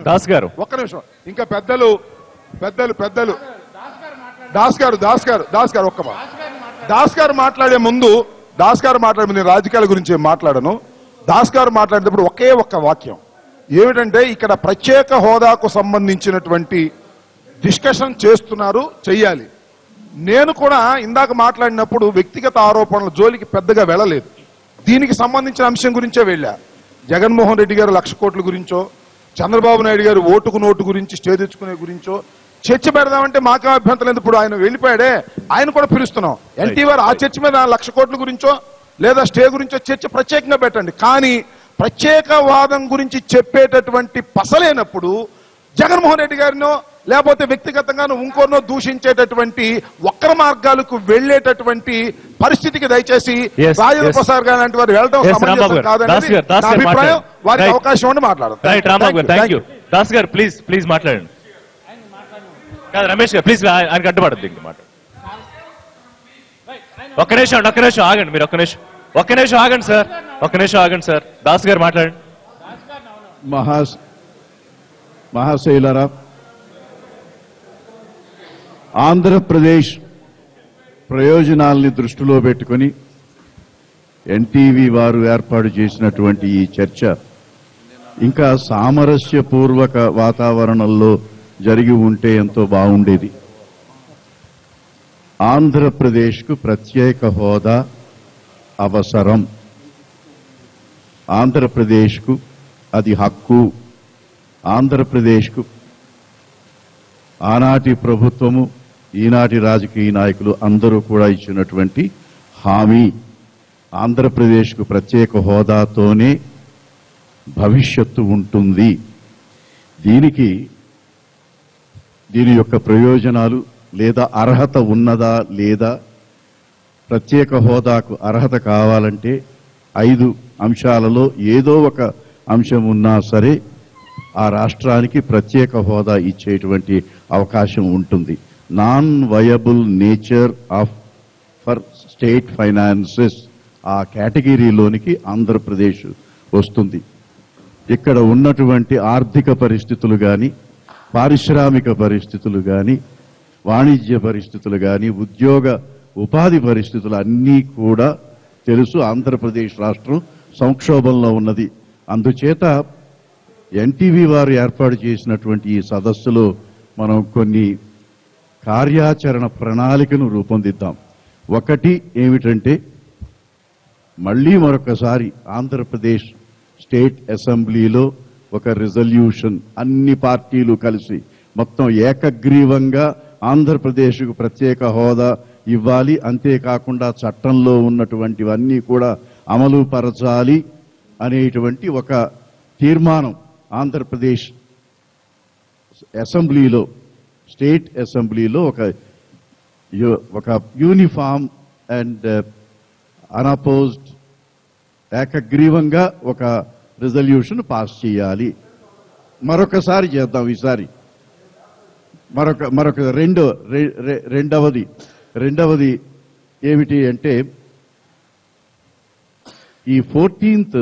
దాస్ గారు ఒక్క నిమిషం. ఇంకా పెద్దలు పెద్దలు పెద్దలు దాస్ గారు ఒక్క మాట. దాస్ గారు మాట్లాడే ముందు నేను రాజకీయాల గురించి మాట్లాడను. దాస్ గారు మాట్లాడేటప్పుడు ఒకే ఒక్క వాక్యం ఏమిటంటే, ఇక్కడ ప్రత్యేక హోదాకు సంబంధించినటువంటి డిస్కషన్ చేస్తున్నారు, చెయ్యాలి. నేను కూడా ఇందాక మాట్లాడినప్పుడు వ్యక్తిగత ఆరోపణల జోలికి పెద్దగా వెళ్ళలేదు. దీనికి సంబంధించిన అంశం గురించే వెళ్ళా. జగన్మోహన్ రెడ్డి గారు 1,00,000 కోట్ల గురించో, చంద్రబాబు నాయుడు గారు ఓటుకు నోటు గురించి స్టే తెచ్చుకునే గురించో చర్చ పెడదామంటే మాకు అభ్యంతరం లేదు. ఇప్పుడు ఆయన వెళ్ళిపోయాడే, ఆయన కూడా పిలుస్తున్నాం. ఎన్టీఆర్ ఆ చర్చ మీద 1,00,000 కోట్ల గురించో లేదా స్టే గురించో చర్చ ప్రత్యేకంగా పెట్టండి. కానీ ప్రత్యేకవాదం గురించి చెప్పేటటువంటి పసలేనప్పుడు జగన్మోహన్ రెడ్డి గారినో లేకపోతే వ్యక్తిగతంగానూ ఇంకోనో దూషించేటటువంటి వక్ర మార్గాలకు వెళ్లేటటువంటి పరిస్థితికి దయచేసి రాజేంద్ర ప్రసాద్ గారు లాంటి వారు వెళ్ళడం సమంజసం కాదని నా అభిప్రాయం. వారికి అవకాశం ఉండి మాట్లాడతారు. దాస్ గారు ప్లీజ్ మాట్లాడండి. రమేష్ గారు ప్లీజ్ ఆయనకు అడ్డుపడద్దు. ఇంక మాట ఒక్క నిమిషం ఆగండి. మీరు ఒక్క నిమిషం ఆగండి సార్. దాస్ గారు మాట్లాడండి. మహాశైలరా, ఆంధ్రప్రదేశ్ ప్రయోజనాల్ని దృష్టిలో పెట్టుకుని ఎన్టీవీ వారు ఏర్పాటు చేసినటువంటి ఈ చర్చ ఇంకా సామరస్యపూర్వక వాతావరణంలో జరిగి ఉంటే ఎంతో బాగుండేది. ఆంధ్రప్రదేశ్కు ప్రత్యేక హోదా అవసరం. ఆంధ్రప్రదేశ్కు అది హక్కు. ఆంధ్రప్రదేశ్కు ఆనాటి ప్రభుత్వము, ఈనాటి రాజకీయ నాయకులు అందరూ కూడా ఇచ్చినటువంటి హామీ. ఆంధ్రప్రదేశ్కు ప్రత్యేక హోదాతోనే భవిష్యత్తు ఉంటుంది. దీని యొక్క ప్రయోజనాలు లేదా అర్హత ఉన్నదా లేదా, ప్రత్యేక హోదాకు అర్హత కావాలంటే 5 అంశాలలో ఏదో ఒక అంశం ఉన్నా సరే ఆ రాష్ట్రానికి ప్రత్యేక హోదా ఇచ్చేటువంటి అవకాశం ఉంటుంది. Non viable nature for state finances, ఆ కేటగిరీలోనికి ఆంధ్రప్రదేశ్ వస్తుంది. ఇక్కడ ఉన్నటువంటి ఆర్థిక పరిస్థితులు కానీ, పారిశ్రామిక పరిస్థితులు కానీ, వాణిజ్య పరిస్థితులు కానీ, ఉపాధి పరిస్థితులు అన్నీ కూడా తెలుసు. ఆంధ్రప్రదేశ్ రాష్ట్రం సంక్షోభంలో ఉన్నది. అందుచేత ఎన్టీవీ వారు ఏర్పాటు చేసినటువంటి ఈ సదస్సులో మనం కొన్ని కార్యాచరణ ప్రణాళికను రూపొందిద్దాం. ఒకటి ఏమిటంటే, మళ్లీ మరొకసారి ఆంధ్రప్రదేశ్ స్టేట్ అసెంబ్లీలో ఒక రిజల్యూషన్, అన్ని పార్టీలు కలిసి మొత్తం ఏకగ్రీవంగా ఆంధ్రప్రదేశ్కు ప్రత్యేక హోదా ఇవ్వాలి, అంతేకాకుండా చట్టంలో ఉన్నటువంటివన్నీ కూడా అమలు పరచాలి అనేటువంటి ఒక తీర్మానం ఆంధ్రప్రదేశ్ అసెంబ్లీలో, స్టేట్ అసెంబ్లీలో ఒక యూనిఫామ్ అండ్ అన్అపోజ్డ్ ఏకగ్రీవంగా ఒక రిజల్యూషన్ పాస్ చేయాలి. మరొకసారి చేద్దాం. ఈసారి మరొక రెండవది ఏమిటి అంటే, ఈ 14th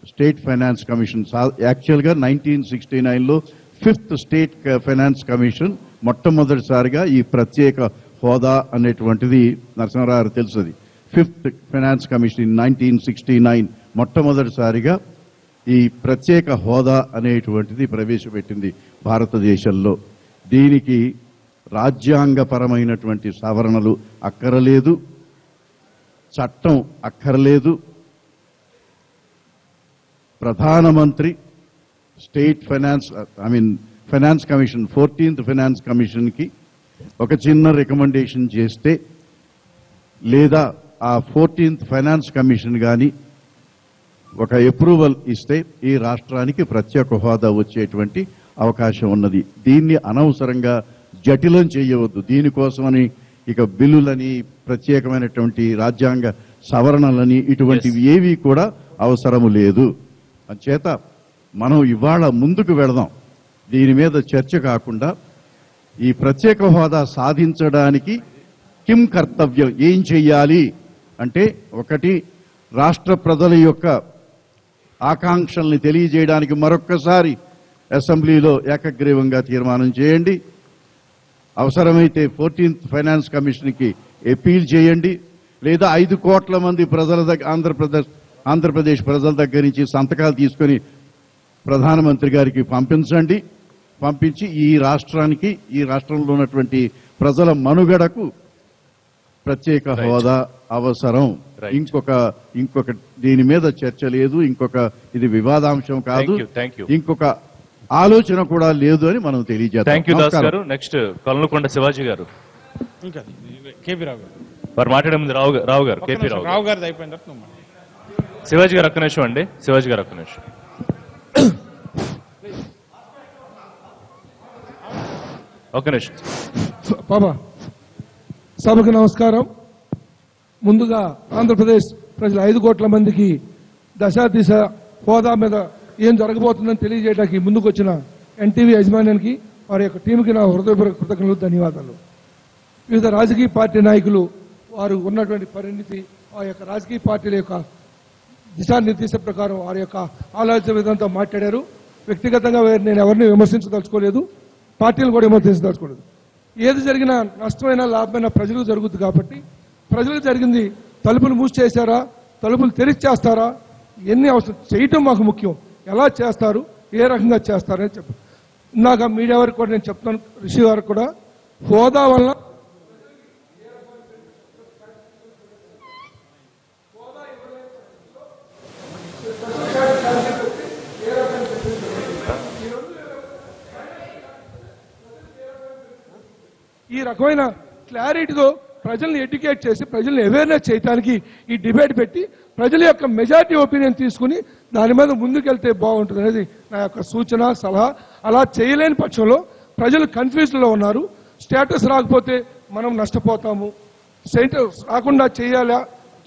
స్టేట్ ఫైనాన్స్ కమిషన్, యాక్చువల్గా 1969లో 5th స్టేట్ ఫైనాన్స్ కమిషన్ మొట్టమొదటిసారిగా ఈ ప్రత్యేక హోదా అనేటువంటిది, నరసింహారావు తెలుసది, 5th ఫైనాన్స్ కమిషన్ ఇన్ 1969 మొట్టమొదటిసారిగా ఈ ప్రత్యేక హోదా అనేటువంటిది ప్రవేశపెట్టింది భారతదేశంలో. దీనికి రాజ్యాంగపరమైనటువంటి సవరణలు అక్కరలేదు, చట్టం అక్కర్లేదు. ప్రధానమంత్రి state finance commission 14th finance కమిషన్కి ఒక చిన్న రికమెండేషన్ చేస్తే, లేదా ఆ 14th ఫైనాన్స్ కమిషన్ కానీ ఒక అప్రూవల్ ఇస్తే ఈ రాష్ట్రానికి ప్రత్యేక హోదా వచ్చేటువంటి అవకాశం ఉన్నది. దీన్ని అనవసరంగా జటిలం చేయవద్దు. దీనికోసమని ఇక బిల్లులని, ప్రత్యేకమైనటువంటి రాజ్యాంగ సవరణలని ఇటువంటివి ఏవి కూడా అవసరము లేదు. అంచేత మనం ఇవాళ ముందుకు వెళదాం. దీని మీద చర్చ కాకుండా ఈ ప్రత్యేక హోదా సాధించడానికి కిం కర్తవ్యం, ఏం చెయ్యాలి అంటే, ఒకటి, రాష్ట్ర ప్రజల యొక్క ఆకాంక్షల్ని తెలియజేయడానికి మరొక్కసారి అసెంబ్లీలో ఏకగ్రీవంగా తీర్మానం చేయండి. అవసరమైతే 14th ఫైనాన్స్ కమిషన్కి అపీల్ చేయండి. లేదా 5 కోట్ల మంది ప్రజల దగ్గర ఆంధ్రప్రదేశ్ ప్రజల దగ్గర నుంచి సంతకాలు తీసుకొని ప్రధానమంత్రి గారికి పంపించి ఈ రాష్ట్రంలో ఉన్నటువంటి ప్రజల మనుగడకు ప్రత్యేక హోదా అవసరం. ఇంకొక దీని మీద చర్చ లేదు. ఇది వివాదాంశం కాదు. ఇంకొక ఆలోచన కూడా లేదు అని మనం తెలియజేస్తాం. నెక్స్ట్ కొల్లకొండ శివాజీ గారు. ఇంకా కేపీ రావు గారు వారు మాట్లాడే ముందు రావు గారు కేపీ రావు గారిది అయిపోయిన తర్వాత నువ్వు శివాజీ గారు ఒక్క నిమిషం అండి. శివాజీ గారు ఒక్క నిమిషం. ఒక్క నిమిషం. బాబా సభకు నమస్కారం. ముందుగా ఆంధ్రప్రదేశ్ ప్రజల 5 కోట్ల మందికి దశ హోదా మీద ఏం జరగబోతుందని తెలియజేయడానికి ముందుకు వచ్చిన ఎన్టీవీ యాజమాన్యానికి వారి యొక్క టీంకి నా హృదయపూర్వక కృతజ్ఞతలు, ధన్యవాదాలు. వివిధ రాజకీయ పార్టీ నాయకులు వారు ఉన్నటువంటి పరిణితి, ఆ యొక్క రాజకీయ పార్టీల యొక్క దిశానిర్దేశ ప్రకారం వారి యొక్క ఆలోచన విధానంతో మాట్లాడారు. వ్యక్తిగతంగా నేను ఎవరిని విమర్శించదలుచుకోలేదు, పార్టీలు కూడా విమర్శించదలుచుకోలేదు. ఏది జరిగినా నష్టమైనా లాభమైనా ప్రజలకు జరుగుతుంది కాబట్టి ప్రజలకు జరిగింది తలుపులు మూసేశారా, తలుపులు తెరిచేస్తారా, ఎన్ని అవసరం చేయటం మాకు ముఖ్యం. ఎలా చేస్తారు, ఏ రకంగా చేస్తారని చెప్పారు. ఇందాక మీడియా వారికి కూడా నేను చెప్తాను, రిషి గారికి కూడా హోదా వల్ల ఈ రకమైన క్లారిటీతో ప్రజల్ని ఎడ్యుకేట్ చేసి ప్రజల్ని అవేర్నెస్ చేయడానికి ఈ డిబేట్ పెట్టి ప్రజల యొక్క మెజారిటీ ఒపీనియన్ తీసుకుని దాని మీద ముందుకెళ్తే బాగుంటుంది అనేది నా యొక్క సూచన, సలహా. అలా చేయలేని పక్షంలో ప్రజలు కన్ఫ్యూజన్లో ఉన్నారు. స్టేటస్ రాకపోతే మనం నష్టపోతాము, స్టేటస్ రాకుండా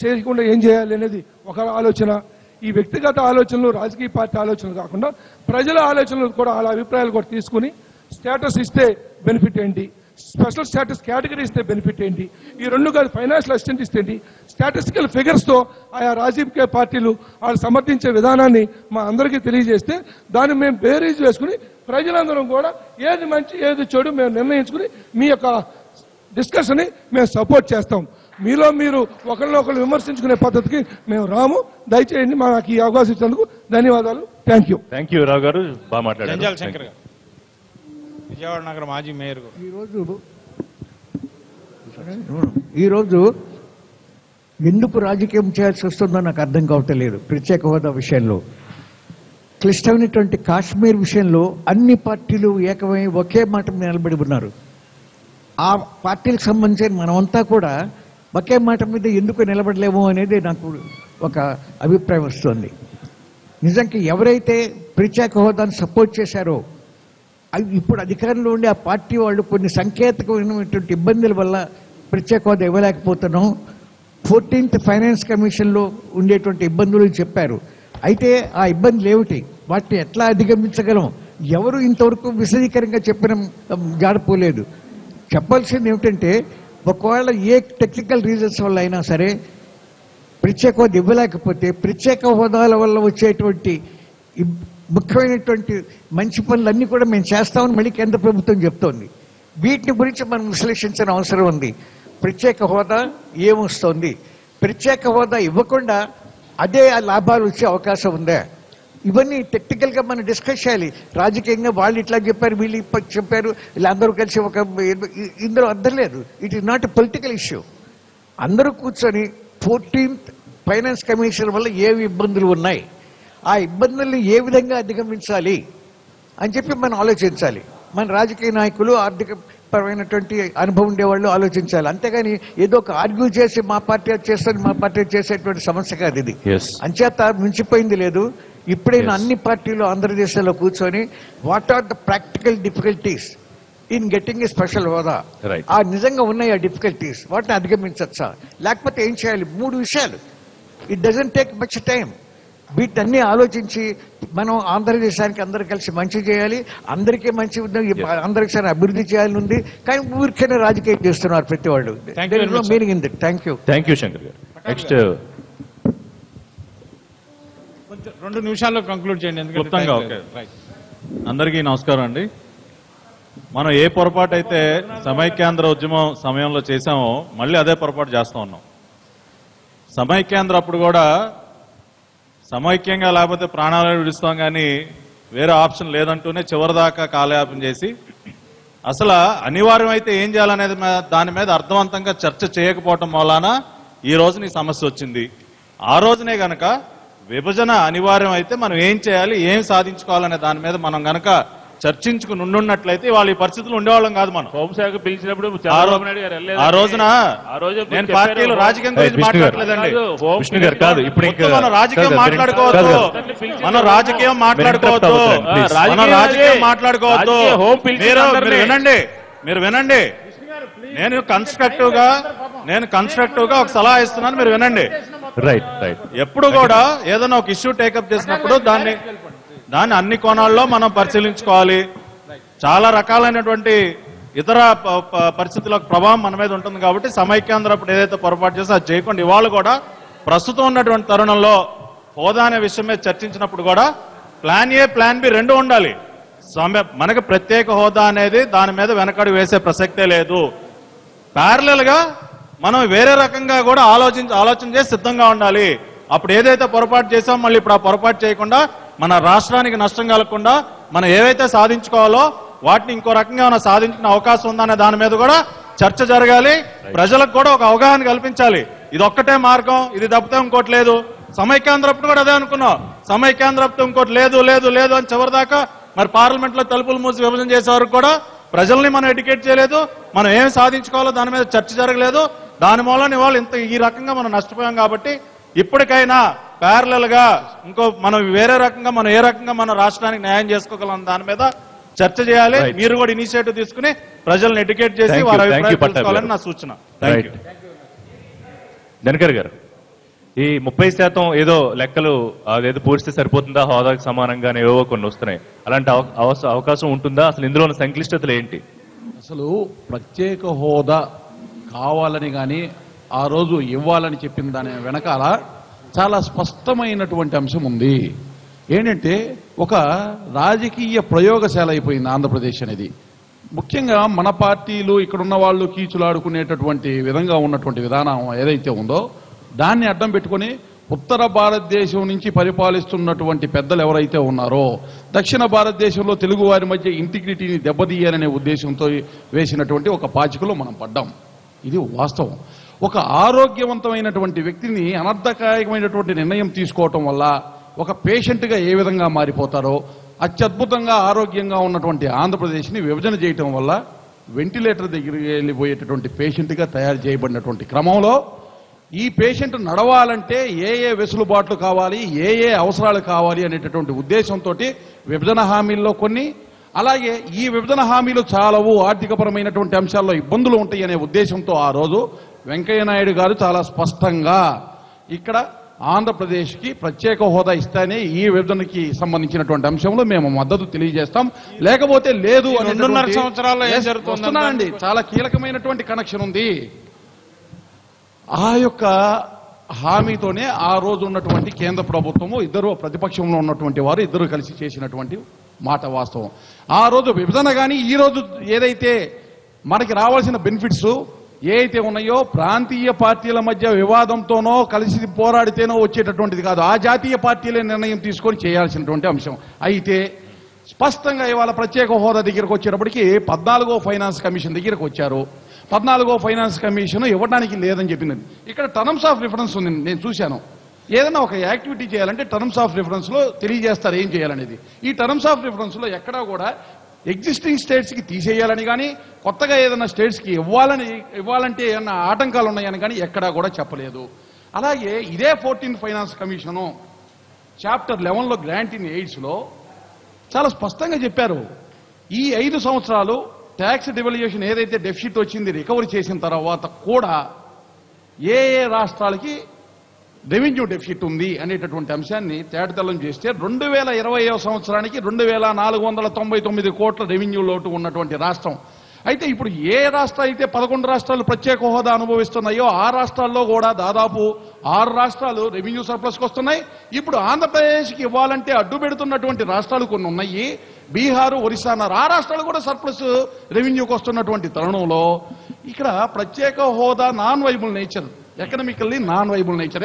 చేయకుండా ఏం చేయాలి అనేది ఒక ఆలోచన. ఈ వ్యక్తిగత ఆలోచనలు, రాజకీయ పార్టీ ఆలోచనలు కాకుండా ప్రజల ఆలోచనలు కూడా, వాళ్ళ అభిప్రాయాలు కూడా తీసుకుని స్టేటస్ ఇస్తే బెనిఫిట్ ఏంటి, స్పెషల్ స్టేటస్ కేటగిరీ ఇస్తే బెనిఫిట్ ఏంటి, ఈ రెండు కాదు ఫైనాన్షియల్ అసిస్టెంట్ ఇస్తే ఏంటి, స్టాటిస్టికల్ ఫిగర్స్ తో ఆయా రాజకీయ పార్టీలు వాళ్ళు సమర్థించే విధానాన్ని మా అందరికీ తెలియజేస్తే దాన్ని మేము బేరీజ్ వేసుకుని ప్రజలందరం కూడా ఏది మంచి ఏది చెడు మేము నిర్ణయించుకుని మీ యొక్క డిస్కషన్ ని మేము సపోర్ట్ చేస్తాం. మీలో మీరు ఒకరినొకరు విమర్శించుకునే పద్ధతికి మేము రాము. దయచేయండి మాకు ఈ అవకాశం ఇచ్చినందుకు ధన్యవాదాలు. Thank you. రావు గారు బాగా మాట్లాడారు. శంకర్ గారు విజయవాడ నగర మాజీ మేయర్. ఈరోజు ఎందుకు రాజకీయం చేయాల్సి వస్తుందో నాకు అర్థం కావట్లేదు. ప్రత్యేక హోదా విషయంలో, క్లిష్టమైనటువంటి కాశ్మీర్ విషయంలో అన్ని పార్టీలు ఏకమై ఒకే మాట మీద నిలబడి ఉన్నారు. ఆ పార్టీలకు సంబంధించిన మనమంతా కూడా ఒకే మాట మీద ఎందుకు నిలబడలేము అనేది నాకు ఒక అభిప్రాయం వస్తుంది. నిజంగా ఎవరైతే ప్రత్యేక హోదాను సపోర్ట్ చేశారో ఇప్పుడు అధికారంలో ఉండే ఆ పార్టీ వాళ్ళు కొన్ని సంకేతకమైనటువంటి ఇబ్బందుల వల్ల ప్రత్యేక హోదా ఇవ్వలేకపోతున్నాం. 14th ఫైనాన్స్ కమిషన్లో ఉండేటువంటి ఇబ్బందులు చెప్పారు. అయితే ఆ ఇబ్బందులు ఏమిటి, వాటిని ఎట్లా అధిగమించగలం, ఎవరు ఇంతవరకు విశదీకరంగా చెప్పిన జాడపోలేదు. చెప్పాల్సింది ఏమిటంటే, ఒకవేళ ఏ టెక్నికల్ రీజన్స్ వల్ల అయినా సరే ప్రత్యేక హోదా ఇవ్వలేకపోతే ప్రత్యేక హోదాల వల్ల వచ్చేటువంటి ముఖ్యమైనటువంటి మంచి పనులన్నీ కూడా మేము చేస్తామని మళ్ళీ కేంద్ర ప్రభుత్వం చెప్తోంది. వీటిని గురించి మనం విశ్లేషించిన అవసరం ఉంది. ప్రత్యేక హోదా ఏమొస్తుంది, ప్రత్యేక హోదా ఇవ్వకుండా అదే లాభాలు వచ్చే అవకాశం ఉందా, ఇవన్నీ టెక్నికల్గా మనం డిస్కస్ చేయాలి. రాజకీయంగా వాళ్ళు ఇట్లా చెప్పారు, వీళ్ళు చెప్పారు, వీళ్ళందరూ కలిసి ఒక ఇందులో అర్థం లేదు. It is not a political issue. అందరూ కూర్చొని 14th ఫైనాన్స్ కమిషన్ వల్ల ఏవి ఇబ్బందులు ఉన్నాయి, ఆ ఇబ్బందుల్ని ఏ విధంగా అధిగమించాలి అని చెప్పి మనం ఆలోచించాలి. మన రాజకీయ నాయకులు, ఆర్థిక పరమైనటువంటి అనుభవం ఉండేవాళ్ళు ఆలోచించాలి. అంతేగాని ఏదో ఒక ఆర్గ్యూ చేసి మా పార్టీ చేస్తుంది, మా పార్టీ చేసేటువంటి సమస్య కాదు ఇది. అంచేత మించిపోయింది లేదు. ఇప్పుడైనా అన్ని పార్టీలు ఆంధ్రదేశంలో కూర్చొని what are the practical difficulties in getting a special హోదా, ఆ నిజంగా ఉన్నాయి ఆ డిఫికల్టీస్, వాటిని అధిగమించచ్చా, లేకపోతే ఏం చేయాలి. 3 విషయాలు. It doesn't take much time. వీటన్ని ఆలోచించి మనం ఆంధ్రదేశానికి అందరూ కలిసి మంచి చేయాలి, అందరికీ మంచి అందరికీ సరే అభివృద్ధి చేయాలని ఉంది. కానీ ఊరికైనా రాజకీయం చేస్తున్నారు ప్రతి వాళ్ళు. Meaning in that. Thank you Shankar garu. Next 2 నిమిషాల్లో కంక్లూడ్ చేయండి. ఎందుకంటే అందరికీ నమస్కారం అండి. మనం ఏ పొరపాటు అయితే సమైక్యాంధ్ర ఉద్యమం సమయంలో చేశామో మళ్ళీ అదే పొరపాటు చేస్తూ ఉన్నాం. సమైక్యాంధ్ర అప్పుడు కూడా సమైక్యంగా లేకపోతే ప్రాణాలను విడుస్తాం కానీ వేరే ఆప్షన్ లేదంటూనే చివరిదాకా కాలయాపన చేసి అసలు అనివార్యం అయితే ఏం చేయాలనేది దాని మీద అర్థవంతంగా చర్చ చేయకపోవటం వలన ఈ రోజున ఈ సమస్య వచ్చింది. ఆ రోజునే గనక విభజన అనివార్యం అయితే మనం ఏం చేయాలి, ఏం సాధించుకోవాలనే దాని మీద మనం గనక చర్చించుకుని ఉండున్నట్లయితే వాళ్ళు ఈ పరిస్థితులు ఉండేవాళ్ళం కాదు. మనం హోంశాఖ పిలిచినప్పుడు ఆ రోజున నేను పార్టీలు రాజకీయం గురించి మాట్లాడలేదండి. మనం రాజకీయం మాట్లాడుకోవద్దు, మనం రాజకీయం మాట్లాడుకోవద్దు, మనం రాజకీయం మాట్లాడుకోవద్దు. మీరు వినండి. నేను కన్స్ట్రక్టివ్ గా ఒక సలహా ఇస్తున్నాను, మీరు వినండి. ఎప్పుడు కూడా ఏదైనా ఒక ఇష్యూ టేకప్ చేసినప్పుడు దాన్ని అన్ని కోణాల్లో మనం పరిశీలించుకోవాలి. చాలా రకాలైనటువంటి ఇతర పరిస్థితుల ప్రభావం మన మీద ఉంటుంది కాబట్టి సమైక్యాంధ్ర అప్పుడు ఏదైతే పొరపాటు చేస్తే అది చేయకుండా ఇవాళ కూడా ప్రస్తుతం ఉన్నటువంటి తరుణంలో హోదా అనే విషయం మీద చర్చించినప్పుడు కూడా ప్లాన్ ఏ ప్లాన్ బి రెండు ఉండాలి. మనకు ప్రత్యేక హోదా అనేది దాని మీద వెనకడుగు వేసే ప్రసక్తే లేదు. ప్యారలల్ గా మనం వేరే రకంగా కూడా ఆలోచన చేసి సిద్ధంగా ఉండాలి. అప్పుడు ఏదైతే పొరపాటు చేసామో మళ్ళీ ఇప్పుడు ఆ పొరపాటు చేయకుండా మన రాష్ట్రానికి నష్టం కలగకుండా మనం ఏవైతే సాధించుకోవాలో వాటిని ఇంకో రకంగా మనం సాధించుకునే అవకాశం ఉందనే దాని మీద కూడా చర్చ జరగాలి. ప్రజలకు కూడా ఒక అవగాహన కల్పించాలి. ఇది ఒక్కటే మార్గం, ఇది తప్పితే ఇంకోటి లేదు. సమైక్యాంధ్రప్పుడు కూడా అదే అనుకున్నాం. సమైక్యాంధ్రప్పుడు ఇంకోటి లేదు లేదు లేదు అని చివరిదాకా మరి పార్లమెంట్ లో తలుపులు మూసి విభజన చేసే వరకు కూడా ప్రజల్ని మనం ఎడ్యుకేట్ చేయలేదు. మనం ఏం సాధించుకోవాలో దాని మీద చర్చ జరగలేదు. దాని మూలన ఇవాళ ఈ రకంగా మనం నష్టపోయాం. కాబట్టి ఇప్పటికైనా ప్యారలల్ గా ఇంకో మనం వేరే రకంగా మనం ఏ రకంగా మన రాష్ట్రానికి న్యాయం చేసుకోగలం దాని మీద చర్చ చేయాలి. మీరు కూడా ఇనిషియేటివ్ తీసుకుని ప్రజల్ని ఎడ్యుకేట్ చేసి వారి అభిప్రాయం తెలుసుకోవాలని నా సూచన. ధనకర్ గారు, ఈ 30% ఏదో లెక్కలు అదేదో పూరిస్తే సరిపోతుందా, హోదాకి సమానంగానే ఏవో కొన్ని వస్తున్నాయి, అలాంటి అవకాశం ఉంటుందా? అసలు ఇందులో ఉన్న సంక్లిష్టతలు ఏంటి? అసలు ప్రత్యేక హోదా కావాలని కానీ ఆ రోజు ఇవ్వాలని చెప్పిన దాని వెనకాల చాలా స్పష్టమైనటువంటి అంశం ఉంది. ఏంటంటే ఒక రాజకీయ ప్రయోగశాల అయిపోయింది ఆంధ్రప్రదేశ్ అనేది. ముఖ్యంగా మన పార్టీలు ఇక్కడున్న వాళ్ళు కీచులాడుకునేటటువంటి విధంగా ఉన్నటువంటి విధానం ఏదైతే ఉందో దాన్ని అడ్డం పెట్టుకుని ఉత్తర భారతదేశం నుంచి పరిపాలిస్తున్నటువంటి పెద్దలు ఎవరైతే ఉన్నారో దక్షిణ భారతదేశంలో తెలుగు వారి మధ్య ఇంటిగ్రిటీని దెబ్బతీయాలనే ఉద్దేశంతో వేసినటువంటి ఒక పాచికలో మనం పడ్డాం. ఇది వాస్తవం. ఒక ఆరోగ్యవంతమైనటువంటి వ్యక్తిని అనర్థకాయకమైనటువంటి నిర్ణయం తీసుకోవటం వల్ల ఒక పేషెంట్గా ఏ విధంగా మారిపోతారో అత్యద్భుతంగా ఆరోగ్యంగా ఉన్నటువంటి ఆంధ్రప్రదేశ్ని విభజన చేయటం వల్ల వెంటిలేటర్ దగ్గరికి వెళ్ళిపోయేటటువంటి పేషెంట్గా తయారు చేయబడినటువంటి క్రమంలో ఈ పేషెంట్ నడవాలంటే ఏ వెసులుబాట్లు కావాలి, ఏ అవసరాలు కావాలి అనేటటువంటి ఉద్దేశంతో విభజన హామీల్లో కొన్ని, అలాగే ఈ విభజన హామీలు చాలవు, ఆర్థికపరమైనటువంటి అంశాల్లో ఇబ్బందులు ఉంటాయి అనే ఉద్దేశంతో ఆ రోజు వెంకయ్య నాయుడు గారు చాలా స్పష్టంగా ఇక్కడ ఆంధ్రప్రదేశ్కి ప్రత్యేక హోదా ఇస్తేనే ఈ విభజనకి సంబంధించినటువంటి అంశంలో మేము మద్దతు తెలియజేస్తాం, లేకపోతే లేదు అని. 2.5 సంవత్సరాల్లో ఏం జరుగుతుందండి? చాలా కీలకమైనటువంటి కనెక్షన్ ఉంది. ఆ యొక్క హామీతోనే ఆ రోజు ఉన్నటువంటి కేంద్ర ప్రభుత్వము ఇద్దరు ప్రతిపక్షంలో ఉన్నటువంటి వారు ఇద్దరు కలిసి చేసినటువంటి మాట వాస్తవం. ఆ రోజు విభజన కానీ ఈ రోజు ఏదైతే మనకి రావాల్సిన బెనిఫిట్స్ ఏవైతే ఉన్నాయో ప్రాంతీయ పార్టీల మధ్య వివాదంతోనో కలిసి పోరాడితేనో వచ్చేటటువంటిది కాదు. ఆ జాతీయ పార్టీలే నిర్ణయం తీసుకొని చేయాల్సినటువంటి అంశం. అయితే స్పష్టంగా ఇవాళ ప్రత్యేక హోదా దగ్గరకు వచ్చేటప్పటికి 14వ ఫైనాన్స్ కమిషన్ దగ్గరకు వచ్చారు. 14వ ఫైనాన్స్ కమిషన్ ఇవ్వడానికి లేదని చెప్పింది. ఇక్కడ టర్మ్స్ ఆఫ్ రిఫరెన్స్ ఉంది, నేను చూశాను. ఏదైనా ఒక యాక్టివిటీ చేయాలంటే టర్మ్స్ ఆఫ్ రిఫరెన్స్ లో తెలియజేస్తారు ఏం చేయాలనేది. ఈ టర్మ్స్ ఆఫ్ రిఫరెన్స్ లో ఎక్కడా కూడా ఎగ్జిస్టింగ్ స్టేట్స్ కి తీసేయాలని కానీ కొత్తగా ఏదైనా స్టేట్స్ కి ఇవ్వాలంటే ఏమన్నా ఆటంకాలు ఉన్నాయని కానీ ఎక్కడా కూడా చెప్పలేదు. అలాగే ఇదే 14th ఫైనాన్స్ కమిషను చాప్టర్ 11లో గ్రాంట్ ఇన్ ఎయిడ్స్ లో చాలా స్పష్టంగా చెప్పారు. ఈ 5 సంవత్సరాలు ట్యాక్స్ డివాల్యుయేషన్ ఏదైతే డెఫిసిట్ వచ్చింది రికవరీ చేసిన తర్వాత కూడా ఏ రాష్ట్రాలకి రెవెన్యూ డెఫిసిట్ ఉంది అనేటటువంటి అంశాన్ని తేటతెల్లం చేస్తే 2020వ సంవత్సరానికి 2499 కోట్ల రెవెన్యూ లోటు ఉన్నటువంటి రాష్ట్రం. అయితే ఇప్పుడు ఏ రాష్ట్రం అయితే 11 రాష్ట్రాలు ప్రత్యేక హోదా అనుభవిస్తున్నాయో ఆ రాష్ట్రాల్లో కూడా దాదాపు 6 రాష్ట్రాలు రెవెన్యూ సర్ప్లస్కి వస్తున్నాయి. ఇప్పుడు ఆంధ్రప్రదేశ్కి ఇవ్వాలంటే అడ్డు పెడుతున్నటువంటి రాష్ట్రాలు కొన్ని ఉన్నాయి. బీహారు, ఒరిస్సా అన్నారు. ఆ రాష్ట్రాలు కూడా సర్ప్లస్ రెవెన్యూకి వస్తున్నటువంటి తరుణంలో ఇక్కడ ప్రత్యేక హోదా non viable nature, economically non viable nature.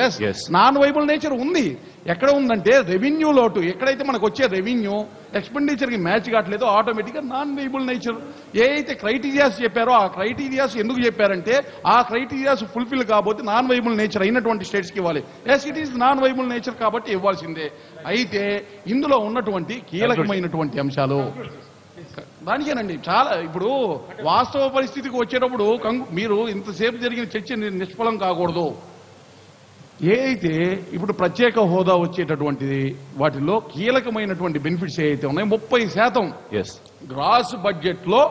Non viable nature ఉంది. ఎక్కడ ఉందంటే రెవెన్యూ లోటు. ఎక్కడైతే మనకు వచ్చే రెవెన్యూ ఎక్స్పెండిచర్ కి మ్యాచ్ కావట్లేదు, ఆటోమేటిక్ గా నాన్ వైబుల్ నేచర్. ఏ అయితే క్రైటీరియాస్ చెప్పారో ఆ క్రైటీరియాస్ ఎందుకు చెప్పారంటే ఆ క్రైటీరియాస్ ఫుల్ఫిల్ కాబోతే నాన్ వైబుల్ నేచర్ అయినటువంటి స్టేట్స్ కి ఇవ్వాలి. Yes, it is non viable nature కాబట్టి ఇవ్వాల్సిందే. అయితే ఇందులో ఉన్నటువంటి కీలకమైనటువంటి అంశాలు దానికేనండి. చాలా ఇప్పుడు వాస్తవ పరిస్థితికి వచ్చేటప్పుడు మీరు ఇంతసేపు జరిగిన చర్చ నిష్ఫలం కాకూడదు. ఏ అయితే ఇప్పుడు ప్రత్యేక హోదా వచ్చేటటువంటిది వాటిలో కీలకమైనటువంటి బెనిఫిట్స్ ఏవైతే ఉన్నాయో 30% గ్రాస్ బడ్జెట్ లో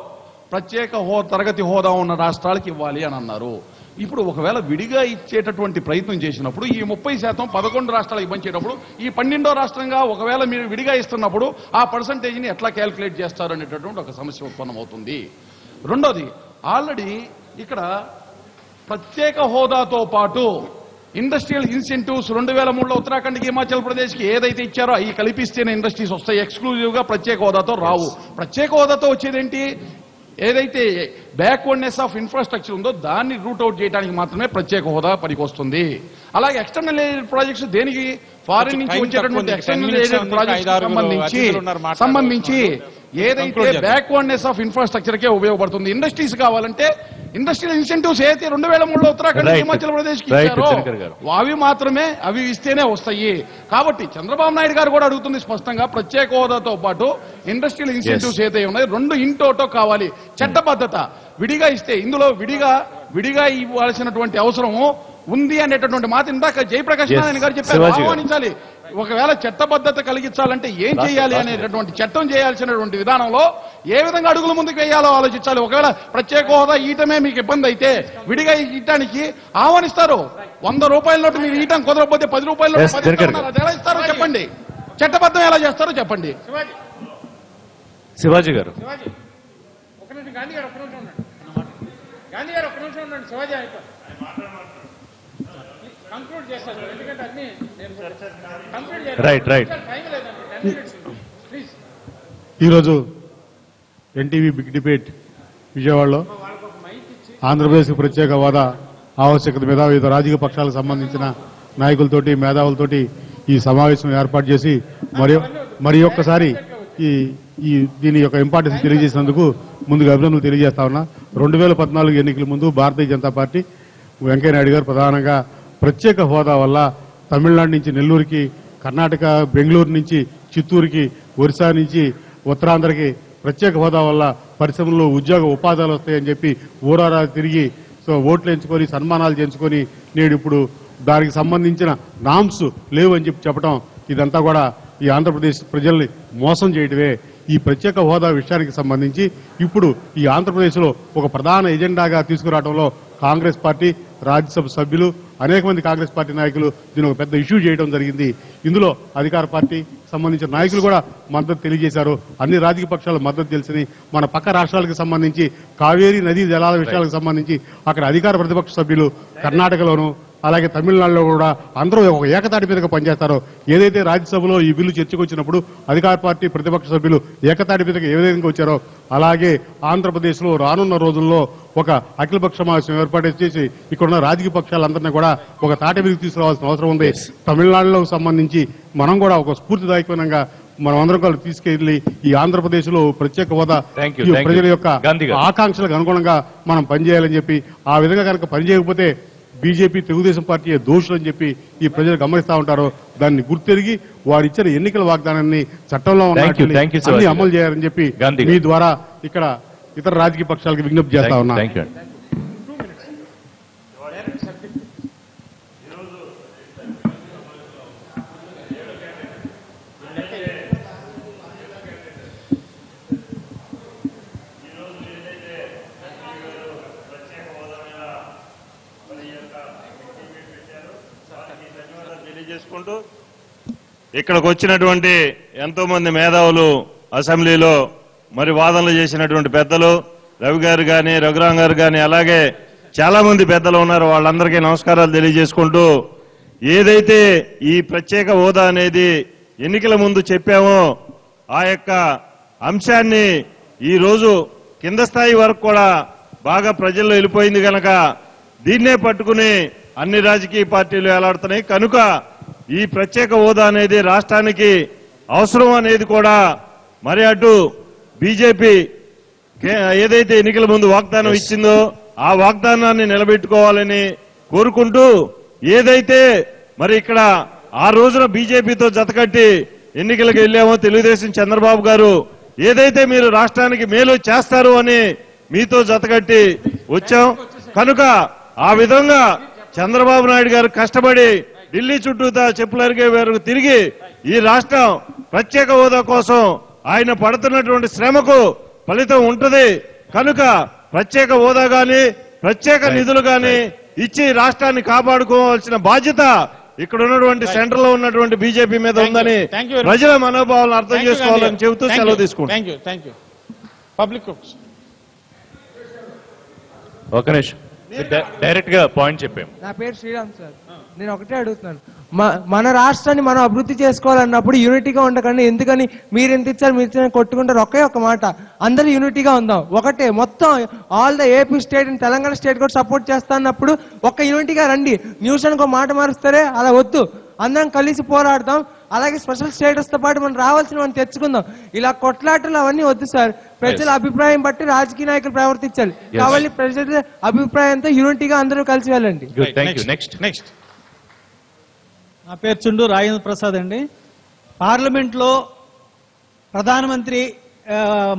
ప్రత్యేక తరగతి హోదా ఉన్న రాష్ట్రాలకు ఇవ్వాలి అని అన్నారు. ఇప్పుడు ఒకవేళ విడిగా ఇచ్చేటటువంటి ప్రయత్నం చేసినప్పుడు ఈ 30% 11 రాష్ట్రాలకు పంచేటప్పుడు ఈ 12వ రాష్ట్రంగా ఒకవేళ మీరు విడిగా ఇస్తున్నప్పుడు ఆ పర్సంటేజ్ని ఎట్లా క్యాల్కులేట్ చేస్తారు అనేటటువంటి ఒక సమస్య ఉత్పన్నమవుతుంది. రెండోది, ఆల్రెడీ ఇక్కడ ప్రత్యేక హోదాతో పాటు ఇండస్ట్రియల్ ఇన్సెంటివ్స్ 2003లో ఉత్తరాఖండ్కి, హిమాచల్ ప్రదేశ్కి ఏదైతే ఇచ్చారో అవి కలిపిస్తేనే ఇండస్ట్రీస్ వస్తాయి. ఎక్స్క్లూజివ్ గా ప్రత్యేక హోదాతో రావు. ప్రత్యేక హోదాతో వచ్చేదేంటి, ఏదైతే బ్యాక్వర్డ్నెస్ ఆఫ్ ఇన్ఫ్రాస్ట్రక్చర్ ఉందో దాన్ని రూట్ అవుట్ చేయడానికి మాత్రమే ప్రత్యేక హోదా పనికొస్తుంది. అలాగే ఎక్స్టర్నల్ ఎయిడెడ్ ప్రాజెక్ట్స్ దేనికి, ఫారిన్ నుంచి వచ్చేటటువంటి ఎక్స్టర్నల్ ఎయిడెడ్ ప్రాజెక్ట్స్ సంబంధించి ఏదైతే బ్యాక్వర్డ్నెస్ ఆఫ్ ఇన్ఫ్రాస్ట్రక్చర్ కే ఉపయోగపడుతుంది. ఇండస్ట్రీస్ కావాలంటే ఇండస్ట్రియల్ ఇన్సెంటివ్స్ అయితే 2003లో ఉత్తరాఖండ్, హిమాచల్ ప్రదేశ్ కి ఇచ్చారో అవి మాత్రమే, అవి ఇస్తేనే వస్తాయి. కాబట్టి చంద్రబాబు నాయుడు గారు కూడా అడుగుతుంది స్పష్టంగా ప్రత్యేక హోదాతో పాటు ఇండస్ట్రియల్ ఇన్సెంటివ్స్ ఏదైతే ఉన్నాయో 2 ఇంటోటో కావాలి. చట్టబద్ధత విడిగా ఇస్తే ఇందులో విడిగా ఇవ్వాల్సినటువంటి అవసరము ఉంది అనేటటువంటి మాట ఇందాక జయప్రకాష్ నారాయణ గారు చెప్పారు. ఆహ్వానించాలి. ఒకవేళ చట్టబద్ధత కలిగించాలంటే ఏం చేయాలి అనేటటువంటి చట్టం చేయాల్సినటువంటి విధానంలో ఏ విధంగా అడుగులు ముందుకు వేయాలో ఆలోచించాలి. ఒకవేళ ప్రత్యేక హోదా ఈటమే మీకు ఇబ్బంది అయితే విడిగా ఇయటానికి ఆహ్వానిస్తారు. 100 రూపాయల నోటు మీరు ఈయటం కుదరకపోతే 10 రూపాయల నోటు అది ఎలా ఇస్తారో చెప్పండి. చట్టబద్ధం ఎలా చేస్తారో చెప్పండి. శివాజీ గారు రైట్. ఈరోజు ఎన్టీవీ బిగ్ డిబేట్ విజయవాడలో ఆంధ్రప్రదేశ్ ప్రత్యేక హోదా ఆవశ్యకత మీద వివిధ రాజకీయ పక్షాలకు సంబంధించిన నాయకులతోటి, మేధావులతోటి ఈ సమావేశం ఏర్పాటు చేసి మరి ఒక్కసారి దీని యొక్క ఇంపార్టెన్స్ తెలియజేసినందుకు ముందుగా అభినందనలు తెలియజేస్తా ఉన్నా. 2014 ఎన్నికల ముందు భారతీయ జనతా పార్టీ వెంకయ్యనాయుడు గారు ప్రధానంగా ప్రత్యేక హోదా వల్ల తమిళనాడు నుంచి నెల్లూరుకి, కర్ణాటక బెంగళూరు నుంచి చిత్తూరుకి, ఒరిస్సా నుంచి ఉత్తరాంధ్రకి ప్రత్యేక హోదా వల్ల పరిశ్రమల్లో ఉద్యోగ ఉపాధాలు వస్తాయని చెప్పి ఊరారా తిరిగి ఓట్లు ఎంచుకొని సన్మానాలు చేయించుకొని నేడు ఇప్పుడు దానికి సంబంధించిన నామ్స్ లేవు అని చెప్పడం ఇదంతా కూడా ఈ ఆంధ్రప్రదేశ్ ప్రజల్ని మోసం చేయడమే. ఈ ప్రత్యేక హోదా విషయానికి సంబంధించి ఇప్పుడు ఈ ఆంధ్రప్రదేశ్లో ఒక ప్రధాన ఎజెండాగా తీసుకురావడంలో కాంగ్రెస్ పార్టీ, రాజ్యసభ సభ్యులు, అనేక మంది కాంగ్రెస్ పార్టీ నాయకులు దీని ఒక పెద్ద ఇష్యూ చేయడం జరిగింది. ఇందులో అధికార పార్టీ సంబంధించిన నాయకులు కూడా మద్దతు తెలియజేశారు. అన్ని రాజకీయ పక్షాలు మద్దతు తెలిసి మన పక్క రాష్ట్రాలకు సంబంధించి కావేరీ నదీ జలాల విషయాలకు సంబంధించి అక్కడ అధికార ప్రతిపక్ష సభ్యులు కర్ణాటకలోను అలాగే తమిళనాడులో కూడా అందరూ ఒక ఏకతాటి మీదగా పనిచేస్తారు. ఏదైతే రాజ్యసభలో ఈ బిల్లు చర్చకు వచ్చినప్పుడు అధికార పార్టీ, ప్రతిపక్ష సభ్యులు ఏకతాటి మీదగా ఏ విధంగా వచ్చారో అలాగే ఆంధ్రప్రదేశ్ లో రానున్న రోజుల్లో ఒక అఖిలపక్ష సమావేశం ఏర్పాటు చేసి ఇక్కడున్న రాజకీయ పక్షాలందరినీ కూడా ఒక తాటి మీదకి తీసుకురావాల్సిన అవసరం ఉంది. తమిళనాడులో సంబంధించి మనం కూడా ఒక స్ఫూర్తిదాయకంగా మనం అందరం కూడా తీసుకెళ్లి ఈ ఆంధ్రప్రదేశ్ లో ప్రత్యేక హోదా ప్రజల యొక్క ఆకాంక్షలకు అనుగుణంగా మనం పనిచేయాలని చెప్పి, ఆ విధంగా కనుక పనిచేయకపోతే బీజేపీ, తెలుగుదేశం పార్టీ దోషులు అని చెప్పి ఈ ప్రజలు గమనిస్తా ఉంటారు. దాన్ని గుర్తెరిగి వారు ఇచ్చిన ఎన్నికల వాగ్దానాన్ని చట్టంలో అన్ని అమలు చేయాలని చెప్పి మీ ద్వారా ఇక్కడ ఇతర రాజకీయ పక్షాలకు విజ్ఞప్తి చేస్తా ఉన్నా. తెలియజేసుకుంటూ ఇక్కడికి వచ్చినటువంటి ఎంతో మంది మేధావులు, అసెంబ్లీలో మరి వాదనలు చేసినటువంటి పెద్దలు రవి గారు కానీ, రఘురాం గారు కానీ, అలాగే చాలా మంది పెద్దలు ఉన్నారు. వాళ్ళందరికీ నమస్కారాలు తెలియజేసుకుంటూ, ఏదైతే ఈ ప్రత్యేక హోదా అనేది ఎన్నికల ముందు చెప్పామో ఆ యొక్క అంశాన్ని ఈ రోజు కింద స్థాయి వరకు కూడా బాగా ప్రజల్లో వెళ్ళిపోయింది కనుక దీన్నే పట్టుకుని అన్ని రాజకీయ పార్టీలు ఎలాడుతున్నాయి. కనుక ఈ ప్రత్యేక హోదా అనేది రాష్ట్రానికి అవసరం అనేది కూడా మరి అటు బీజేపీ ఏదైతే ఎన్నికల ముందు వాగ్దానం ఇచ్చిందో ఆ వాగ్దానాన్ని నిలబెట్టుకోవాలని కోరుకుంటూ, ఏదైతే మరి ఇక్కడ ఆ రోజున బీజేపీతో జతకట్టి ఎన్నికలకు వెళ్ళామో తెలుగుదేశం చంద్రబాబు గారు ఏదైతే మీరు రాష్ట్రానికి మేలు చేస్తారు అని మీతో జతకట్టి వచ్చాం. కనుక ఆ విధంగా చంద్రబాబు నాయుడు గారు కష్టపడి ఢిల్లీ చుట్టూ చెప్పులరిగే వరకు తిరిగి ఈ రాష్ట్రం ప్రత్యేక హోదా కోసం ఆయన పడుతున్నటువంటి శ్రమకు ఫలితం ఉంటది. కనుక ప్రత్యేక హోదా గాని ప్రత్యేక నిధులు గాని ఇచ్చి రాష్ట్రాన్ని కాపాడుకోవాల్సిన బాధ్యత ఇక్కడ ఉన్నటువంటి సెంటర్ లో ఉన్నటువంటి బీజేపీ మీద ఉందని ప్రజల మనోభావాలను అర్థం చేసుకోవాలని చెబుతూ సెలవు తీసుకుంటాం. పబ్లిక్ ఒక నిమిషం డైరెక్ట్ గా పాయింట్ చెప్పాము. నా పేరు శ్రీరామ్ సార్. నేను ఒకటే అడుగుతున్నాను, మన రాష్ట్రాన్ని మనం అభివృద్ధి చేసుకోవాలన్నప్పుడు యూనిటీగా ఉండకండి. ఎందుకని మీరు ఎంత ఇచ్చారు మీరు ఇచ్చారు కొట్టుకుంటారు? ఒకే ఒక మాట, అందరూ యూనిటీగా ఉందాం. ఒకటే మొత్తం all the AP state and Telangana state కూడా సపోర్ట్ చేస్తా అన్నప్పుడు ఒక్క యూనిటీగా రండి. న్యూస్ ఒక మాట మారుస్తారే అలా వద్దు, అందరం కలిసి పోరాడదాం. అలాగే స్పెషల్ స్టేటస్ తో పాటు మనం రావాల్సిన మనం తెచ్చుకుందాం. ఇలా కొట్లాటలు అవన్నీ వద్దు సార్. ప్రజల అభిప్రాయం బట్టి రాజకీయ నాయకులు ప్రవర్తించాలి. కాబట్టి ప్రజల అభిప్రాయంతో యూనిటీగా అందరూ కలిసి వెళ్ళండి. నెక్స్ట్ నా పేరు చుండు రాజేంద్ర ప్రసాద్ అండి. పార్లమెంట్ లో ప్రధానమంత్రి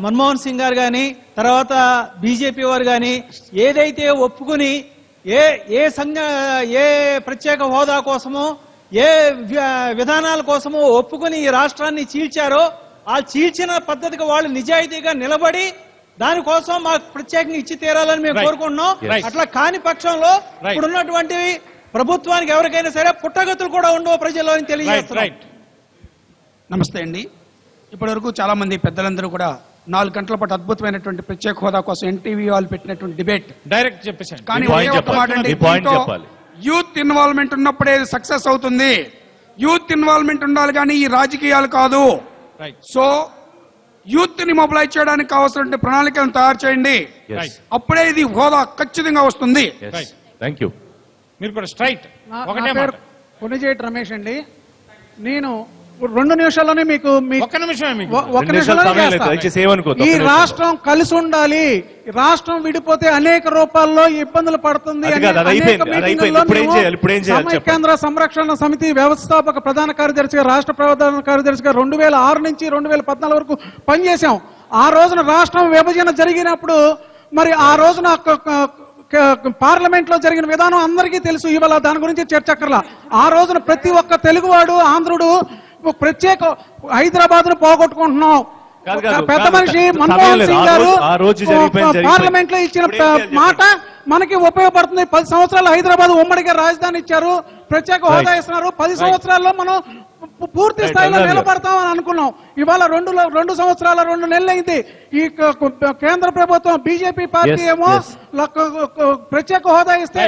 మన్మోహన్ సింగ్ గారు గాని తర్వాత బీజేపీ వారు గాని ఏదైతే ఒప్పుకుని ఏ ప్రత్యేక హోదా కోసమో ఏ విధానాల కోసమో ఒప్పుకుని ఈ రాష్ట్రాన్ని చీల్చారో ఆ చీల్చిన పద్ధతికి వాళ్ళు నిజాయితీగా నిలబడి దానికోసం మాకు ప్రత్యేకంగా ఇచ్చి తీరాలని మేము కోరుకుంటున్నాం. అట్లా కాని పక్షంలో ఇప్పుడున్నటువంటి ప్రభుత్వానికి ఎవరికైనా సరే పుట్టగతులు కూడా ఉండవు ప్రజల్లో అని తెలియజేస్తున్నారు. నమస్తే అండి. ఇప్పటి వరకు చాలా మంది పెద్దలందరూ కూడా 4 గంటల పాటు అద్భుతమైనటువంటి ప్రత్యేక హోదా కోసం ఎన్టీవీ వాళ్ళు పెట్టినటువంటి డిబేట్ డైరెక్ట్ చెప్పేసాను. కానీ యూత్ ఇన్వాల్వ్మెంట్ ఉన్నప్పుడే సక్సెస్ అవుతుంది. యూత్ ఇన్వాల్వ్మెంట్ ఉండాలి కానీ ఈ రాజకీయాలు కాదు. సో యూత్ ని మొబిలైజ్ చేయడానికి కావాల్సిన ప్రణాళికలను తయారు చేయండి. అప్పుడే ఇది హోదా ఖచ్చితంగా వస్తుంది. Thank you. మీరు కూడా స్ట్రైట్. ఒకటే పునిజేటి రమేష్ అండి. నేను 2 నిమిషాల్లోనే మీకు ఒక్క నిమిషమే ఈ రాష్ట్రం కలిసి ఉండాలి. రాష్ట్రం విడిపోతే అనేక రూపాల్లో ఇబ్బందులు పడుతుంది. కేంద్ర సంరక్షణ సమితి వ్యవస్థాపక ప్రధాన కార్యదర్శిగా రాష్ట్ర ప్రధాన కార్యదర్శిగా 2006 నుంచి 2014 వరకు పనిచేశాం. ఆ రోజున రాష్ట్రం విభజన జరిగినప్పుడు మరి ఆ రోజున పార్లమెంట్ లో జరిగిన విధానం అందరికీ తెలుసు. ఇవాళ దాని గురించి చర్చక్కర్లా. ఆ రోజున ప్రతి ఒక్క తెలుగువాడు ఆంధ్రుడు ప్రత్యేక హైదరాబాద్ ను పోగొట్టుకుంటున్నాం. పెద్ద మనిషి మన్మోహన్ సింగ్ గారు పార్లమెంట్ లో ఇచ్చిన మాట మనకి ఉపయోగపడుతుంది. 10 సంవత్సరాలు హైదరాబాద్ ఉమ్మడిగా రాజధాని ఇచ్చారు, ప్రత్యేక హోదా ఇస్తున్నారు. 10 సంవత్సరాల్లో మనం పూర్తి స్థాయిలో నిలబడతామని అనుకున్నాం. ఇవాళ 2 సంవత్సరాల 2 నెలలు అయింది. ఈ కేంద్ర ప్రభుత్వం బీజేపీ పార్టీ ఏమో ప్రత్యేక హోదా ఇస్తే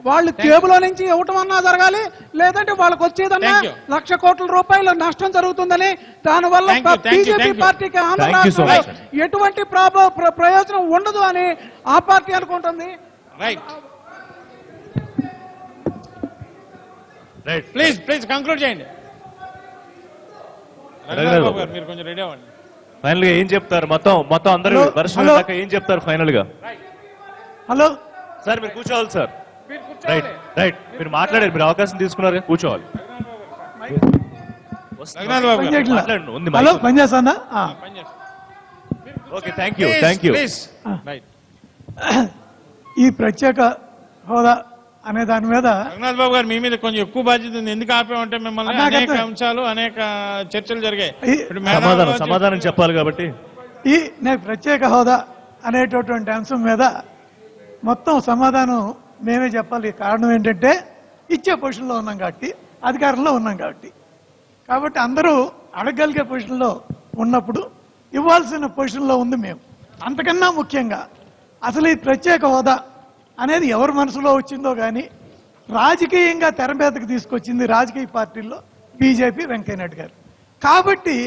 వాళ్ళు జేబులో నుంచి ఇవ్వటం అన్నా జరగాలి, లేదంటే వాళ్ళకి వచ్చేదన్నా ₹1,00,000 కోట్ల నష్టం జరుగుతుందని, దానివల్ల బీజేపీ పార్టీకి ఆంధ్ర రాష్ట్రంలో ఎటువంటి ప్రయోజనం ఉండదు అని ఆ పార్టీ అనుకుంటుంది. ప్లీజ్ కంక్లూడ్ చేయండి. మీరు కొంచెం రెడీ అవ్వండి. ఫైనల్ గా ఏం చెప్తారు? మొత్తం అందరూ వర్షం ఏం చెప్తారు ఫైనల్ గా? హలో సార్, మీరు కూర్చోవాలి సార్. రైట్ మీరు మాట్లాడారు, మీరు అవకాశం తీసుకున్నారు, కూర్చోవాలి. హలో పనిచేస్తుందా? Okay, thank you. ఈ ప్రత్యేక హోదా అనే దాని మీద రఘునాథ్ బాబు గారు మీ మీద కొంచెం ఎక్కువ బాధ్యత ఉంది. ఎందుకు ఆపామంటే మిమ్మల్ని అనేక అంశాలు అనేక చర్చలు జరిగాయి. సమాధానం చెప్పాలి కాబట్టి ఈ ప్రత్యేక హోదా అనేటటువంటి అంశం మీద మొత్తం సమాధానం మేమే చెప్పాలి. కారణం ఏంటంటే ఇచ్చే పొజిషన్లో ఉన్నాం కాబట్టి, అధికారంలో ఉన్నాం కాబట్టి అందరూ అడగలిగే పొజిషన్లో ఉన్నప్పుడు ఇవ్వాల్సిన పొజిషన్లో ఉంది మేము. అంతకన్నా ముఖ్యంగా అసలు ఈ ప్రత్యేక హోదా అనేది ఎవరి మనసులో వచ్చిందో కానీ రాజకీయంగా తెర మీదకి తీసుకొచ్చింది రాజకీయ పార్టీల్లో బీజేపీ, వెంకయ్యనాయుడు గారు. కాబట్టి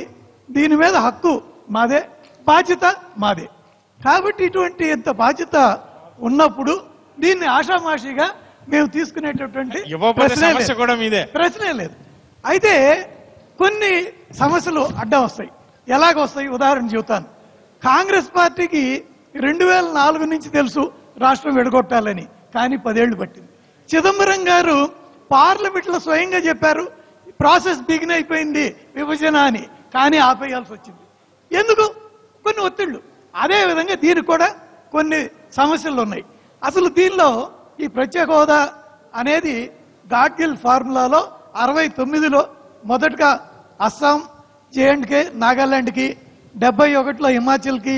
దీని మీద హక్కు మాదే. బాధ్యత మాదే. కాబట్టి ఇటువంటి ఎంత బాధ్యత ఉన్నప్పుడు దీన్ని ఆషామాషిగా మేము తీసుకునేటటువంటి సమస్య కూడా మీదే, ప్రశ్నే లేదు. అయితే కొన్ని సమస్యలు అడ్డం వస్తాయి. ఎలాగొస్తాయి ఉదాహరణ చెబుతాను. కాంగ్రెస్ పార్టీకి 2004 నుంచి తెలుసు రాష్ట్రం విడగొట్టాలని, కానీ 10 ఏళ్లు పట్టింది. చిదంబరం గారు పార్లమెంట్ లో స్వయంగా చెప్పారు ప్రాసెస్ బిగిన్ అయిపోయింది విభజన అని, కానీ ఆపేయాల్సి వచ్చింది. ఎందుకు? కొన్ని ఒత్తిళ్లు. అదే విధంగా దీనికి కూడా కొన్ని సమస్యలు ఉన్నాయి. అసలు దీనిలో ఈ ప్రత్యేక హోదా అనేది గాడ్గిల్ ఫార్ములాలో 69లో మొదటగా అస్సాం, జేఎండ్కే, నాగాలాండ్కి, 71లో హిమాచల్కి,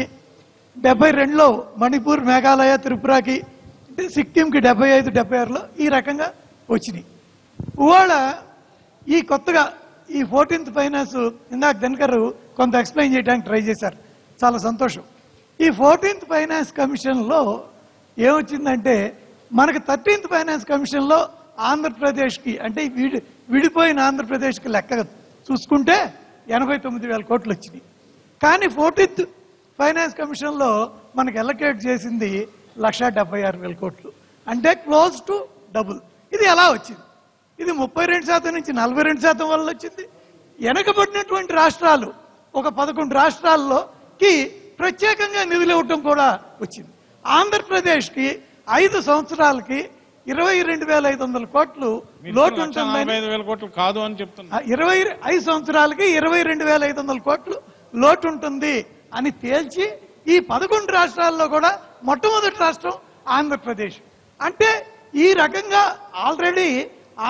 72లో మణిపూర్, మేఘాలయ, త్రిపురకి, సిక్కింకి 75, 76లో ఈ రకంగా వచ్చినాయి. ఇవాళ ఈ కొత్తగా ఈ 14th ఫైనాన్స్ ఇందాక దినకర్ కొంత ఎక్స్ప్లెయిన్ చేయడానికి ట్రై చేశారు, చాలా సంతోషం. ఈ 14th ఫైనాన్స్ కమిషన్ లో ఏమొచ్చిందంటే మనకు 13th ఫైనాన్స్ కమిషన్ లో ఆంధ్రప్రదేశ్ కి అంటే విడిపోయిన ఆంధ్రప్రదేశ్ కి లెక్క చూసుకుంటే 89,000 కోట్లు వచ్చినాయి. కానీ 14th ఫైనాన్స్ కమిషన్ లో మనకు ఎలకేట్ చేసింది 1,76,000 కోట్లు, అంటే క్లోజ్ టు డబుల్. ఇది ఎలా వచ్చింది? ఇది 32% నుంచి 42% వల్ల వచ్చింది. వెనకబడినటువంటి రాష్ట్రాలు ఒక 11 రాష్ట్రాల్లోకి ప్రత్యేకంగా నిధులు ఇవ్వటం కూడా వచ్చింది. ఆంధ్రప్రదేశ్ కి 5 సంవత్సరాలకి 22,500 కోట్లు లోటు ఉంటుందని, 45,000 కోట్లు కాదు అని చెప్తున్నా. 25 సంవత్సరాలకి 22,500 కోట్లు లోటు ఉంటుంది అని తేల్చి ఈ 11 రాష్ట్రాల్లో కూడా మొట్టమొదటి రాష్ట్రం ఆంధ్రప్రదేశ్. అంటే ఈ రకంగా ఆల్రెడీ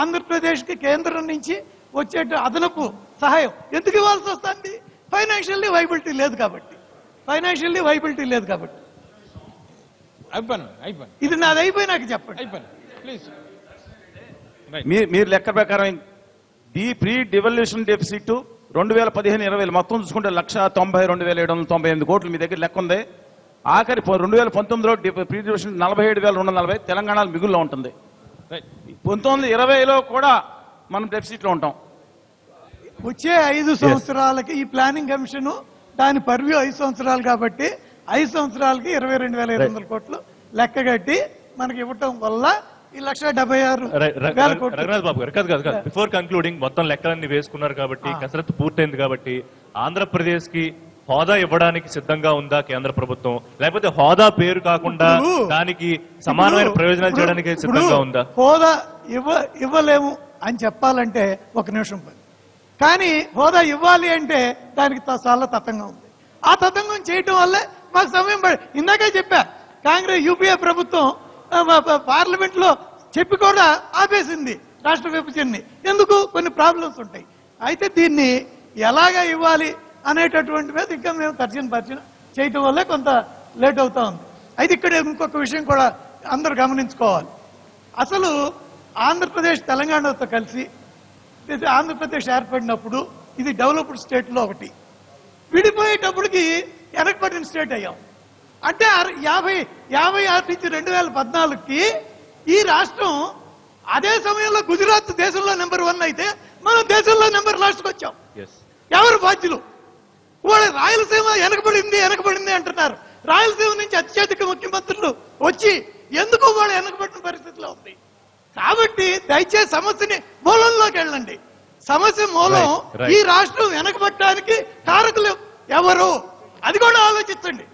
ఆంధ్రప్రదేశ్ కి కేంద్రం నుంచి వచ్చే అదనపు సహాయం ఎందుకు ఇవ్వాల్సి వస్తుంది? ఫైనాన్షియల్లీ వైబిలిటీ లేదు కాబట్టి. ఇది నాది అయిపోయి నాకు చెప్పండి. మీరు లెక్క ప్రకారం ది ప్రీ డివల్యూషన్ డెఫిసిట్ 2015-20 మొత్తం చూసుకుంటే 1,92,798 కోట్లు మీ దగ్గర లెక్క ఉంది. ఆఖరి 2019లో ప్రీ డివల్యూషన్ 47,240 తెలంగాణ మిగుల్లో ఉంటుంది. 1920లో కూడా మనం డెఫిసిట్ లో ఉంటాం. వచ్చే 5 సంవత్సరాలకి ఈ ప్లానింగ్ కమిషన్ దాని పర్వ్యూ 5 సంవత్సరాలు కాబట్టి 5 సంవత్సరాలకి 22,500 కోట్లు లెక్క కట్టి మనకి ఇవ్వటం వల్ల ఈ 1,76,000 కోట్లు. రఘునాథ్ బాబు గారు కాదు బిఫోర్ కంక్లూడింగ్ మొత్తం లెక్కలన్నీ వేసుకున్నారు కాబట్టి కసరత్తు పూర్తయింది కాబట్టి ఆంధ్రప్రదేశ్ కి హోదా ఇవ్వడానికి సిద్ధంగా ఉందా కేంద్ర ప్రభుత్వం, లేకపోతే హోదా పేరు కాకుండా దానికి సమానమైన ప్రయోజనాలు చేయడానికి సిద్ధంగా ఉందా? హోదా ఇవ్వలేము అని చెప్పాలంటే 1 నిమిషం పని, కానీ హోదా ఇవ్వాలి అంటే దానికి చాలా తతంగం ఉంది. ఆ తతంగం చేయటం వల్లే మాకు సమయం ఇందాకే చెప్పా, కాంగ్రెస్ యూపీఏ ప్రభుత్వం పార్లమెంట్ లో చెప్పి కూడా ఆపేసింది రాష్ట్ర విభజనని. ఎందుకు? కొన్ని ప్రాబ్లమ్స్ ఉంటాయి. అయితే దీన్ని ఎలాగా ఇవ్వాలి అనేటటువంటి మీద ఇంకా మేము తర్జన చేయటం వల్లే కొంత లేట్ అవుతా ఉంది. అయితే ఇక్కడ ఇంకొక విషయం కూడా అందరూ గమనించుకోవాలి. అసలు ఆంధ్రప్రదేశ్ తెలంగాణతో కలిసి ఆంధ్రప్రదేశ్ ఏర్పడినప్పుడు ఇది డెవలప్డ్ స్టేట్ లో ఒకటి, విడిపోయేటప్పటికి వెనకబడిన స్టేట్ అయ్యాం. అంటే 56 నుంచి 2014కి ఈ రాష్ట్రం అదే సమయంలో గుజరాత్ దేశంలో నెంబర్ 1 అయితే మనం దేశంలో నెంబర్ లాస్ట్కి వచ్చాం. ఎవరు బాధ్యులు? వాళ్ళ రాయలసీమ వెనకబడింది అంటున్నారు. రాయలసీమ నుంచి అత్యధిక ముఖ్యమంత్రులు వచ్చి ఎందుకు వాళ్ళు వెనకబడిన పరిస్థితిలో ఉంది. కాబట్టి దయచేసి సమస్యని మూలంలోకి వెళ్ళండి. సమస్య మూలం ఈ రాష్ట్రం వెనకబట్టడానికి కారకులు ఎవరు అది కూడా ఆలోచించండి.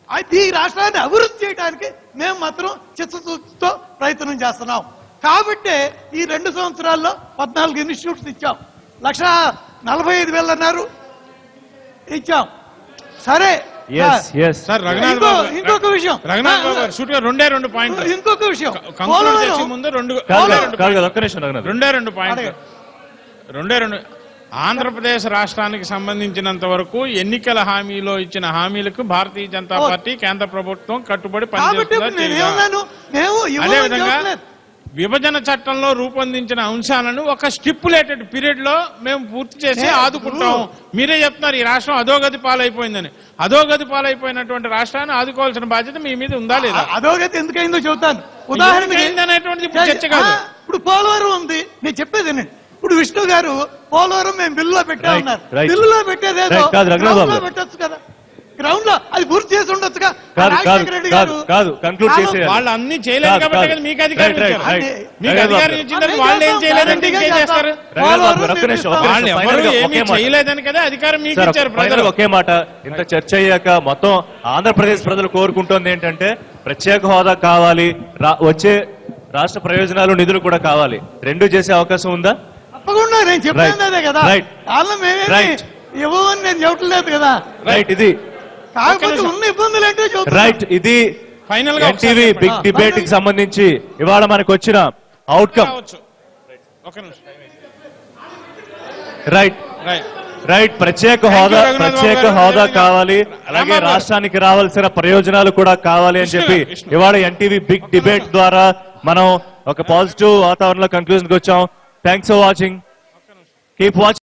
అయితే ఈ రాష్ట్రాన్ని అభివృద్ధి చేయడానికి మేము మాత్రం చిత్తశుద్ధితో ప్రయత్నం చేస్తున్నాం. కాబట్టి ఈ 2 సంవత్సరాల్లో 14 ఇన్స్టిట్యూట్స్ ఇచ్చాం, 1,45,000 అన్నారు ఇచ్చాం. సరే ఇంకొక విషయం, ఇంకొక విషయం, ఆంధ్రప్రదేశ్ రాష్ట్రానికి సంబంధించినంత వరకు ఎన్నికల హామీలో ఇచ్చిన హామీలకు భారతీయ జనతా పార్టీ కేంద్ర ప్రభుత్వం కట్టుబడి పనిచేస్తుందా? అదేవిధంగా విభజన చట్టంలో రూపొందించిన అంశాలను ఒక స్టిపులేటెడ్ పీరియడ్ లో మేము పూర్తి చేసి ఆదుకుంటాం. మీరే చెప్తున్నారు ఈ రాష్ట్రం అధోగతి పాలైపోయిందని. అధోగతి పాలైపోయినటువంటి రాష్ట్రాన్ని ఆదుకోవాల్సిన బాధ్యత మీ మీద ఉందా లేదా? అధోగతి ఎందుకైందో చెబుతాను. ఉదాహరణకి చర్చ కాదు. ఇప్పుడు పోలవరం ఉంది, నేను చెప్పేది ఇప్పుడు విష్ణు గారు పోలవరం మేము బిల్లులో పెట్టా ఉన్నారు. బిల్లులో పెట్టేదేదో పెట్టచ్చు కదా. గ్రౌండ్ లో అది పూర్తి చేసి ఉండొచ్చుగా కాదు రాజశేఖర రెడ్డి గారు కంక్లూడ్ చేసేయాలి. వాళ్ళు అన్ని చేయలేదు కాబట్టి కదా మీకు అధికారం ఇచ్చారు. మీకు అధికారం ఇచ్చిందని వాళ్ళు ఏం చేయలేదని ఇంకేం చేస్తారు? వాళ్ళు ఎవరు ఏమీ చేయలేదని కదా అధికారం మీకు ఇచ్చారు ప్రజలు. ఒకే మాట, ఇంత చర్చ అయ్యాక మొత్తం ఆంధ్రప్రదేశ్ ప్రజలు కోరుకుంటోంది ఏంటంటే ప్రత్యేక హోదా కావాలి, వచ్చే రాష్ట్ర ప్రయోజనాలు నిధులు కూడా కావాలి. రెండు చేసే అవకాశం ఉందా? తప్పకుండా నేను చెప్పాను అదే కదా. కారణం మేమేమి ఇవ్వమని నేను చెప్పట్లేదు కదా. రైట్, ఇది కాకపోతే ఉన్న ఇబ్బందులు ఏంటో చెప్తున్నా. రైట్, ఇది ఫైనల్ గా ఎన్టీవీ బిగ్ డిబేట్ కి సంబంధించి ఇవాళ మనకు వచ్చిన అవుట్కమ్. రైట్ రైట్, ప్రత్యేక హోదా కావాలి, అలాగే రాష్ట్రానికి రావాల్సిన ప్రయోజనాలు కూడా కావాలి అని చెప్పి ఇవాళ ఎన్టీవీ బిగ్ డిబేట్ ద్వారా మనం ఒక పాజిటివ్ వాతావరణంలో కంక్లూజన్ కి వచ్చాం. Thanks for watching. Keep watching.